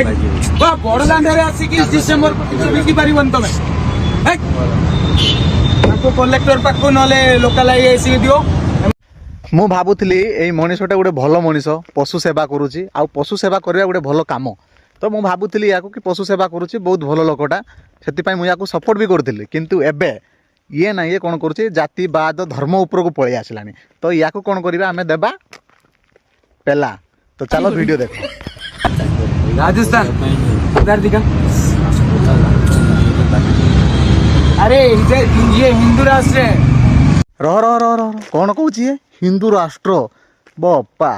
बड़ दांडे आसिक डिसेम्बर बिकी पार तुम कलेक्टर पाक ना लोकाल आईएसी दियो। ମୁଁ ଭାବୁଥିଲି ଏଇ ମଣିଷଟା ଗୋଟେ ଭଲ ମଣିଷ, ପଶୁ ସେବା କରୁଛି ଆଉ ପଶୁ ସେବା କରିବା ଗୋଟେ ଭଲ କାମ। ତ ମୁଁ ଭାବୁଥିଲି ୟାକୁ କି ପଶୁ ସେବା କରୁଛି, ବହୁତ ଭଲ ଲୋକଟା, ସେଥିପାଇଁ ମୁଁ ୟାକୁ ସପୋର୍ଟ ବି କରୁଥିଲି। କିନ୍ତୁ ଏବେ ଇଏ ନା ଇଏ କ'ଣ କରୁଛି, ଜାତିବାଦ ଧର୍ମ ଉପରକୁ ପଳେଇ ଆସିଲାଣି। ତ ୟାକୁ କ'ଣ କରିବା, ଆମେ ଦେବା ପେଲା। ତ ଚାଲ ଭିଡ଼ିଓ ଦେଖ। राजस्थान उधर दिखा। अरे ये हिंदू राष्ट्र है। रह रह रह रह कौन कौन हिंदू राष्ट्र बपा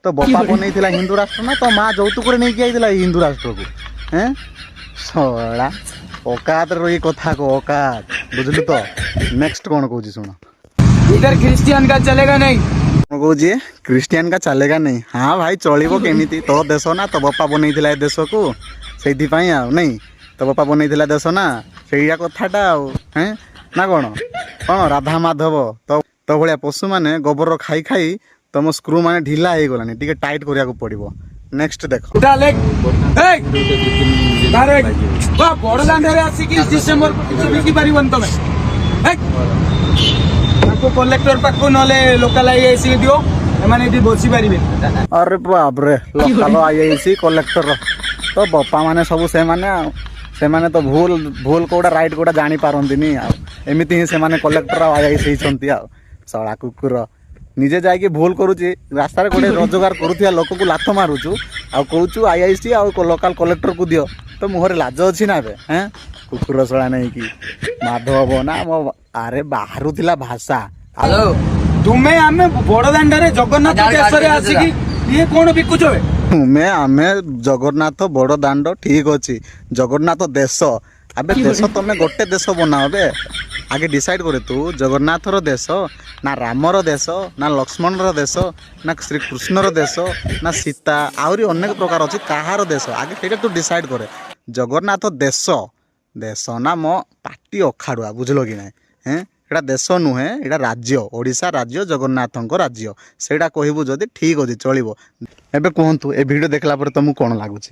तो बपा बन हिंदू राष्ट्र ना तो माँ जौतुक नहीं आई हिंदू राष्ट्र को हैं सड़ा औकात रही कथा को औकात बुझलु। तो नेक्स्ट कौन कौन सुन, इधर क्रिश्चियन का चलेगा नहीं। कौन कौन क्रिश्चियन का चलेगा नहीं। हाँ भाई चलो केमी तो देश ना तो बपा बन देश को से नहीं तो बपा बन देश ना से कथाटा हैं ना कौन कौन राधा माधव तो भाया पशु मैंने गोबर खाई खाई तुम स्क्रू मैंने ढिला हो गलानी टी टाइट करिया को पड़िबो। नेक्स्ट देखो बड़ दांडे आसिक डिसेम्बर बिकी पार तुम कलेक्टर पाक ना लोकाल आईएसी दियो एमाने बसी पारे। अरे बाप रे लोकाल आईआईसी कलेक्टर तो बपा माने सब से माने तो भूल भूल कोड़ा राइट कोड़ा जानी पारंतिनी एमती ही से माने कलेक्टर आईआईसी सड़ा कुकुर निजे जाके भूल करुची रास्ता गोटे रोजगार करुवा लोक को लाथ मारुचु आ कहूँ आईआईसी आ लोकाल कलेक्टर को दियो तो मुहर लाज अच्छी ना हैं कुकुर सड़ा नहीं कि माधव ना मो अरे बाहर थिला भाषा। हेलो तुम्हें आमे बड़ दांडे जगन्नाथ देश आसिक ये कौन बिकुच तुम्हें आमे जगन्नाथ बड़ दांड ठीक अच्छी जगन्नाथ देश अबे देश तुम गोटे देश बनाओ बे आगे डिसाइड करे तू जगन्नाथर देश ना रामर देश ना लक्ष्मणर देश ना श्रीकृष्णर देश ना सीता आहरी अनेक प्रकार अच्छी कहार देश आगे से तू डिसाइड करे जगन्नाथ देश देश ना मो पार्टी अखाड़ुआ बुझल कि ना हैं एटा देश नुहे एटा राज्य ओडिशा राज्य जगन्नाथ राज्य सेटा कहबू जदि ठीक अच्छे चलो। एबे कहतु ए वीडियो देखला पर तुमको कौन लगुच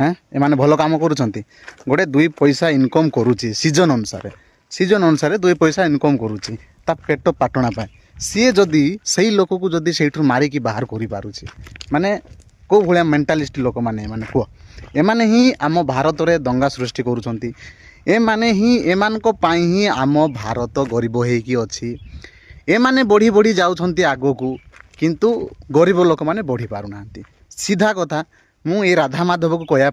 हैं एमाने भल काम करुँच गोटे दुई पैसा इनकम करुच्ची सीजन अनुसार दुई पैसा इनकम करुच्ची ता पेट पाटना पाए सी जदि से लोक को जदि से मारिकी बाहर कर पारुची माने को भाया मेंटालिस्ट लोक माने माने कह एमाने ही आम भारत में दंगा सृष्टि करुँच एमाने ही एमानको पाई ही आम भारत गरीब होइकी अछि एमाने बढ़ी बढ़ी जाउछंती आगो को किंतु गरीब लोक माने बढ़ी पारु नांती सीधा कथा मु ए राधा माधव को कहया